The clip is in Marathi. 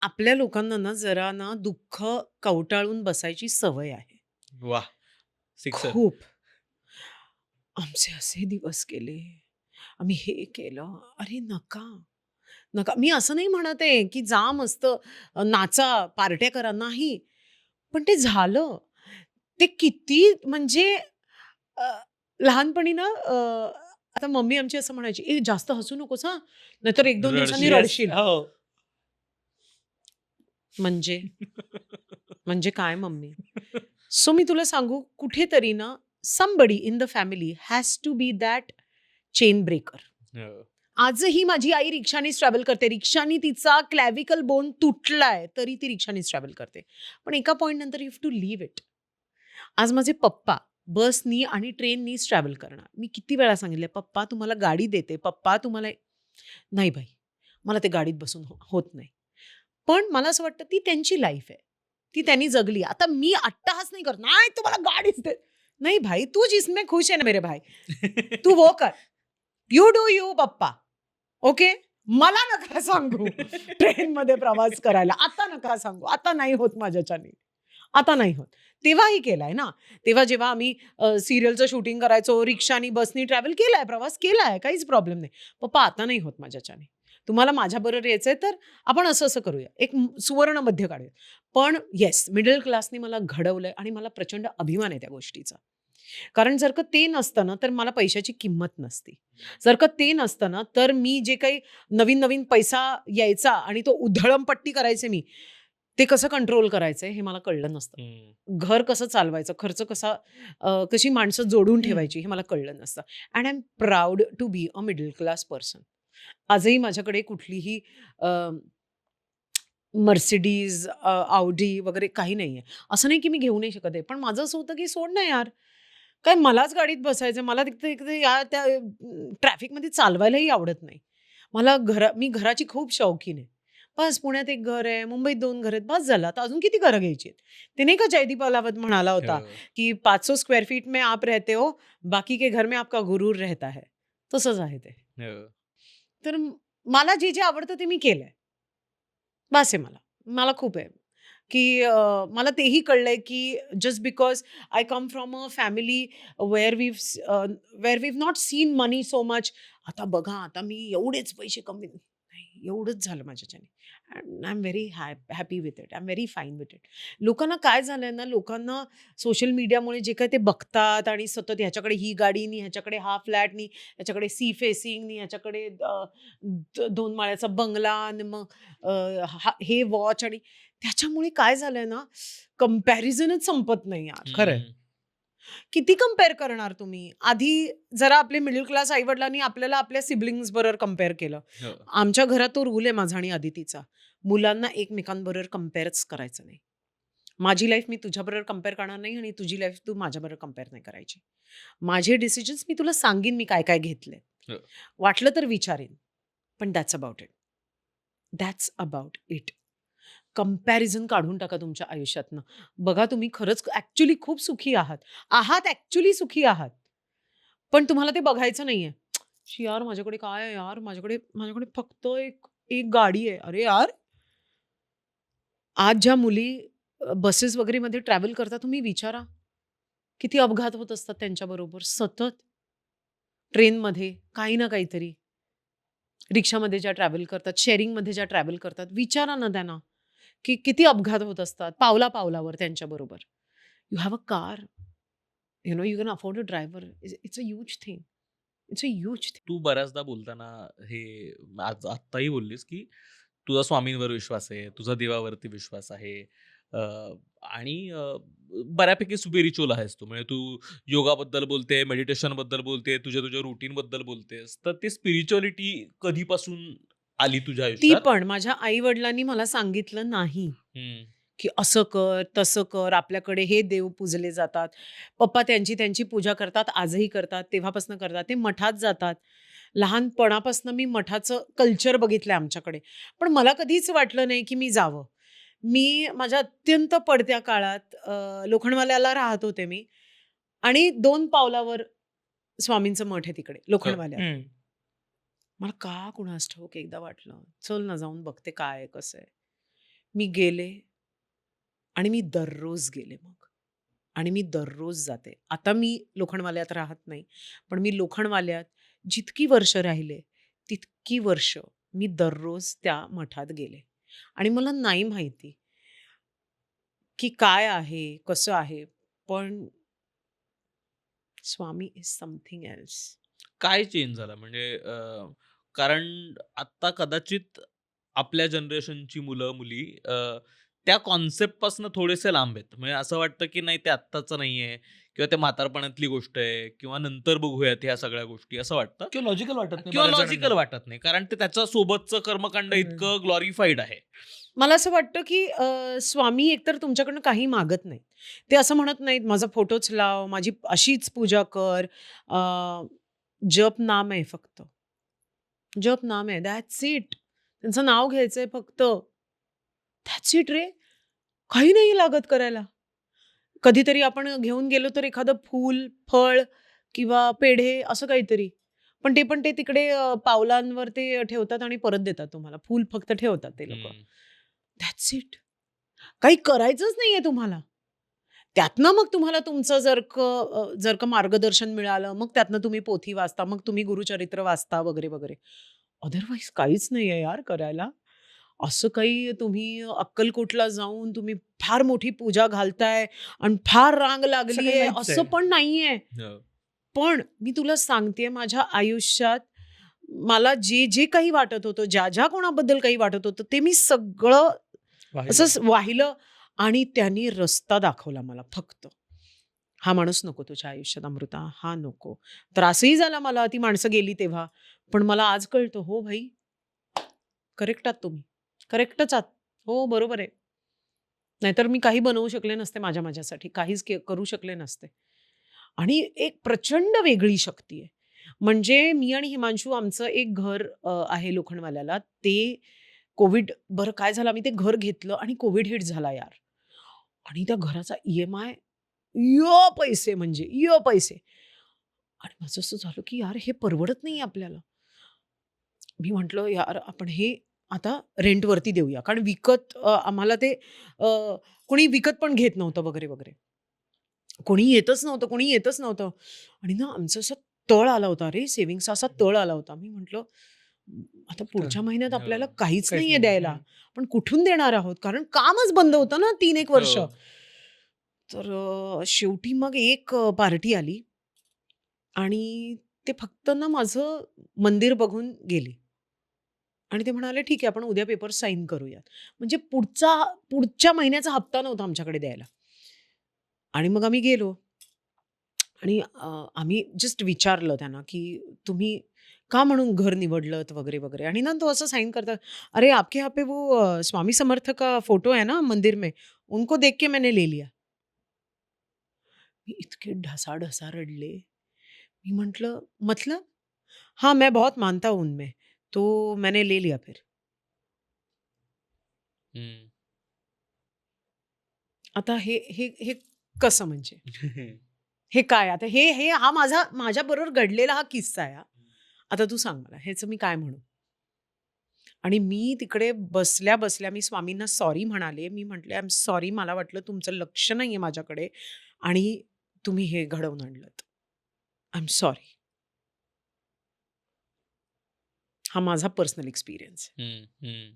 आपल्या लोकांना ना जरा ना दुःख कवटाळून बसायची सवय आहे. वाह! सिक्सर. खूप. आमचे असे दिवस गेले. आम्ही हे केलं. अरे नका, नका. मी असं नाही म्हणत आहे, की जा मस्त नाचा, पार्ट्या करा. नाही. पण ते झालं. ते किती म्हणजे अ, लहानपणी ना आता मम्मी आमची असं म्हणायची, "ए जास्त हसू नकोस हां, नाहीतर 1-2 दिवसांनी रडशील. येस. रडशील." हो. म्हणजे? म्हणजे काय मम्मी? सो मी तुला सांगू कुठेतरी ना somebody in the family has to be that chain breaker. हो. आजही माझी आई रिक्षानीच ट्रॅव्हल करते. रिक्षानी तिचा क्लॅव्हिकल बोन तुटलाय, तरी ती रिक्षानीच ट्रॅव्हल करते. पण एका पॉइंट नंतर you have to leave it. आज माझे पप्पा बसनी आणि ट्रेननीच ट्रॅव्हल करणार. मी किती वेळा सांगितलंय, "पप्पा तुम्हाला गाडी देते. पप्पा तुम्हाला" नाही बाई, मला ते गाडीत बसून होत नाही. पण मला असं वाटतं ती त्यांची लाईफ आहे. ती त्यांनी जगली. आता मी अट्टहास नाही करत, "नाही तुम्हाला गाडीच दे." नाही भाई, तू जिसमें खुश है ना मेरे भाई, तू वो कर. यू डू यू पप्पा. ओके? मला नका सांगू ट्रेनमध्ये प्रवास करायला. आता नका सांगू. आता नाही होत माझ्याच्याने. आता नाही होत. तेव्हाही केलाय ना. तेव्हा जेव्हा आम्ही सीरियलचं शूटिंग करायचो, रिक्षानी, बसनी ट्रॅव्हल केलाय, प्रवास केलाय. काहीच प्रॉब्लेम नाही. पप्पा आता नाही होत माझ्याच्याने. तुम्हाला माझ्याबरोबर यायचंय तर आपण असं-असं करूया. एक सुवर्ण मध्य काढूया. पण येस, मिडल क्लासनी मला घडवलंय आणि मला प्रचंड अभिमान आहे त्या गोष्टीचा. कारण जर का ते नसतं ना, तर मला पैशाची किंमत नसती. जर का ते नसतं ना, तर मी जे काही नवीन-नवीन पैसा यायचा आणि तो उधळमपट्टी करायचे मी, ते कसं कंट्रोल करायचं हे मला कळलं नसतं. हं. घर कसं चालवायचं, खर्च कसा कशी माणसं जोडून हं. ठेवायची हे मला कळलं नसतं. And I am proud to be a middle class person. आजही माझ्याकडे कुठलीही Mercedes, Audi वगैरे काही नाहीये. असं नाही की मी घेऊ नाही शकत आहे. पण माझं असं होतं की सोड ना यार. काय मलाच गाडीत बसायचं. मला तिथे तिथे या त्या ट्रॅफिकमध्ये चालवायलाही आवडत नाही. मी घराची खूप शौकीन आहे. बस पुण्यात 1 घर आहे, मुंबईत 2 घर आहेत. बस झालं. आता अजून किती घरं घ्यायची आहेत? ते नाही का जयदीप अलावत म्हणाला होता, हो. की 500 स्क्वेअर फीट में आप रहते हो, बाकी के घर में आपका गुरूर रहता है. तसंच आहे ते. हो. तर मला जे आवडतं ते मी केलंय. बास आहे मला. मला खूप आहे, की मला तेही कळलंय, की just because I come from a family where where we not seen money so much. आता बघा, आता मी एवढेच पैसे कमवीन. नाही, एवढंच झालं माझ्याच्याने. And I am very happy with it. I am very fine with it. लोकांना काय झालंय ना, लोकांना सोशल मीडियामुळे जे काही ते बघतात आणि सतत ह्याच्याकडे ही गाडी नी, ह्याच्याकडे हा फ्लॅट नी, ह्याच्याकडे सी फेसिंग नी, ह्याच्याकडे 2 माळ्याचा बंगला आणि मग अ, हे वॉच आणि त्याच्यामुळे काय झालंय ना, कंपॅरिझनच संपत नाही यार. खरंय. हं. किती कंपेअर करणार तुम्ही? आधी जरा आपले मिडल क्लास आई-वडिलांनी आपल्याला आपल्या सिबलिंग्स बरोबर कंपेअर केलं. हो. आमच्या घरात तो रूल आहे माझा आणि अदितीचा. मुलांना एकमेकांबरोबर कंपेअरच करायचं नाही. माझी लाईफ मी तुझ्याबरोबर कंपेअर करणार नाही आणि तुझी लाईफ तू माझ्याबरोबर कंपेअर नाही करायची. माझे डिसिजन्स मी तुला सांगीन मी काय-काय घेतले. हो. वाटलं तर विचारीन. पण that's about it. That's about it. Comparison काढून टाका तुमच्या आयुष्यातनं. बघा तुम्ही खरंच ॲक्चुअली खूप सुखी आहात. ॲक्चुअली सुखी आहात. पण तुम्हाला ते बघायचं नाहीये. शी यार माझ्याकडे काय आहे यार? माझ्याकडे माझ्याकडे फक्त एक एक गाडी आहे. अरे यार! आज ज्या मुली बसेस वगैरेमध्ये ट्रॅव्हल करतात तुम्ही विचारा. किती अपघात होत असतात त्यांच्याबरोबर सतत. ट्रेनमध्ये काही ना काहीतरी. रिक्षामध्ये ज्या ट्रॅव्हल करतात, शेअरिंगमध्ये ज्या ट्रॅव्हल करतात. विचारा ना त्यांना. की किती अपघात होत असतात पावला-पावलावर त्यांच्याबरोबर. You have a car, you can afford a driver. It's a huge thing. It's a huge thing. तू बऱ्याचदा बोलताना हे आत्ताही बोललीस, की तुझा स्वामींवर विश्वास आहे, तुझा देवावरती विश्वास आहे. अ, आणि बऱ्यापैकी स्पिरिच्युअल आहेस तू. म्हणजे तू योगाबद्दल बोलते, मेडिटेशनबद्दल बोलते, तुझ्या तुझ्या रूटीनबद्दल बोलतेस. तर ती स्पिरिच्युअलिटी कधीपासून आली तुझ्या ती आयुष्यात? पण माझ्या आई-वडिलांनी मला सांगितलं नाही, हं. की असं कर, तसं कर, आपल्याकडे हे देव पूजले जातात. पप्पा त्यांची त्यांची पूजा करतात, आजही करतात, तेव्हापासून करतात. ते मठात जातात. लहानपणापासून मी मठाचं कल्चर बघितलंय आमच्याकडे. पण मला कधीच वाटलं नाही, की मी जावं. मी माझ्या अत्यंत पडत्या काळात लोखंडवाल्याला राहत होते मी आणि 2 पावलावर स्वामींचं मठ आहे तिकडे हो. लोखंडवाल्यात. हं. मला का कुणास ठाऊक एकदा वाटलं, चल ना जाऊन बघते काय आहे, कसं आहे. मी गेले आणि मी दररोज गेले मग. आणि मी दररोज जाते. आता मी लोखंडवाल्यात राहत नाही. पण मी लोखंडवाल्यात जितकी वर्ष राहिले, तितकी वर्ष मी दररोज त्या मठात गेले. आणि मला नाही माहिती, की काय आहे, कसं आहे. पण स्वामी इज समथिंग एल्स. काय चेंज झाला? म्हणजे कारण आत्ता कदाचित आपल्या जनरेशनची मुलं-मुली त्या कॉन्सेप्टपासून थोडेसे लांब आहेत. म्हणजे असं वाटतं, की नाही ते आत्ताचं नाहीये किंवा ते म्हातारपणातली गोष्ट आहे किंवा नंतर बघूयात ह्या सगळ्या गोष्टी असं वाटतं किंवा लॉजिकल वाटत नाही किंवा बऱ्याच लॉजिकल जणांना. वाटत नाही. कारण ते त्याच्यासोबतचं कर्मकांड इतकं ग्लोरिफाईड आहे. मला असं वाटतं, की स्वामी एकतर तुमच्याकडनं काही मागत नाहीत. ते असं म्हणत नाहीत, "माझा फोटोच लाव, माझी अशीच पूजा कर." अ, जप नाम आहे फक्त. जप नाम आहे. That's it. त्यांचं नाव घ्यायचंय फक्त. दॅट्स इट रे. काही नाही लागत करायला. कधीतरी आपण घेऊन गेलो तर एखादं फूल, फळ किंवा पेढे असं काहीतरी. पण ते तिकडे पावलांवर ते ठेवतात आणि परत देतात तुम्हाला. फूल फक्त ठेवतात ते लोकं. हं. That's it. काही करायचंच नाहीये तुम्हाला. त्यातनं मग तुम्हाला तुमचं जर का मार्गदर्शन मिळालं, मग त्यातनं तुम्ही पोथी वाचता, मग तुम्ही गुरुचरित्र वाचता वगैरे, वगैरे. अदरवाईज काहीच नाहीये यार करायला. असं काही तुम्ही अक्कलकोटला जाऊन तुम्ही फार मोठी पूजा घालताय आणि फार रांग असं काही लागलीये, नाहीच असं आहे. पण नाहीये. हो. पण मी तुला सांगतेय माझ्या आयुष्यात मला जे काही वाटत होतं, ज्या कोणाबद्दल काही वाटत होतं, ते मी सगळं वाहिलं. असंच वाहिलं आणि त्यांनी रस्ता दाखवला मला फक्त. हा माणूस नको तुझ्या आयुष्यात अमृता, हा नको. त्रासही झाला मला ती माणसं गेली तेव्हा. पण मला आज कळतं, हो भाई, करेक्ट आहात तुम्ही. करेक्टच आहात. हो, बरोबर आहे. नाहीतर मी काही बनवू शकले नसते माझ्यासाठी. काहीच करू शकले नसते. आणि एक प्रचंड वेगळी शक्ती आहे. म्हणजे मी आणि हिमांशू आमचं एक घर आहे लोखंडवाल्याला. ते कोविड बरं काय झालं आम्ही ते घर घेतलं आणि कोविड हिट झाला यार. आणि त्या घराचा EMI पैसे म्हणजे पैसे. आणि माझं असं झालं, की यार हे परवडत नाहीये आपल्याला. मी म्हटलं, "यार आपण हे आता रेंटवरती देऊया." कारण विकत आम्हाला ते कोणी विकत पण घेत नव्हतं वगैरे, वगैरे. कोणी येतच नव्हतं. आणि ना आमचं असं तळ आला होता रे, सेव्हिंग्सचा असा तळ आला होता. मी म्हटलं, आता तर पुढच्या महिन्यात हो. आपल्याला काहीच काहीच नाहीये नाही. द्यायला. पण कुठून देणार आहोत? कारण कामच बंद होतं ना 3-1 वर्ष. हो. तर शेवटी मग एक पार्टी आली आणि ते फक्त ना माझं मंदिर बघून गेले. आणि ते म्हणाले, "ठीक आहे, आपण उद्या पेपर साइन करूयात." म्हणजे पुढच्या महिन्याचा हप्ता नव्हता आमच्याकडे द्यायला. आणि मग आम्ही गेलो आणि आम्ही जस्ट विचारलं त्यांना, की "तुम्ही का म्हणून घर निवडलत?" वगैरे, वगैरे. आणि ना तो असं साइन करतात, "अरे, आपके यहाँ पे वो स्वामी समर्थ का फोटो है ना मंदिर में, उनको देख के मैंने ले लिया." मी इतके ढसाढसा रडले. मी म्हटलं, "मतलब?" "हाँ, मैं बहुत मानता हूँ उनमें, तो मैंने ले लिया फिर." हं. आता हे कसं म्हणजे? हे काय? आता हे हे हा माझ्याबरोबर घडलेला हा किस्सा आहे हा. आता तू सांग मला ह्याचं मी काय म्हणू? आणि मी तिकडे बसल्या-बसल्या मी स्वामींना सॉरी म्हणाले. मी म्हटले, "आय एम सॉरी. मला वाटलं तुमचं लक्ष नाहीये माझ्याकडे आणि तुम्ही हे घडवून आणलत. I am sorry." हा माझा पर्सनल एक्सपिरियन्स आहे. हं, हं.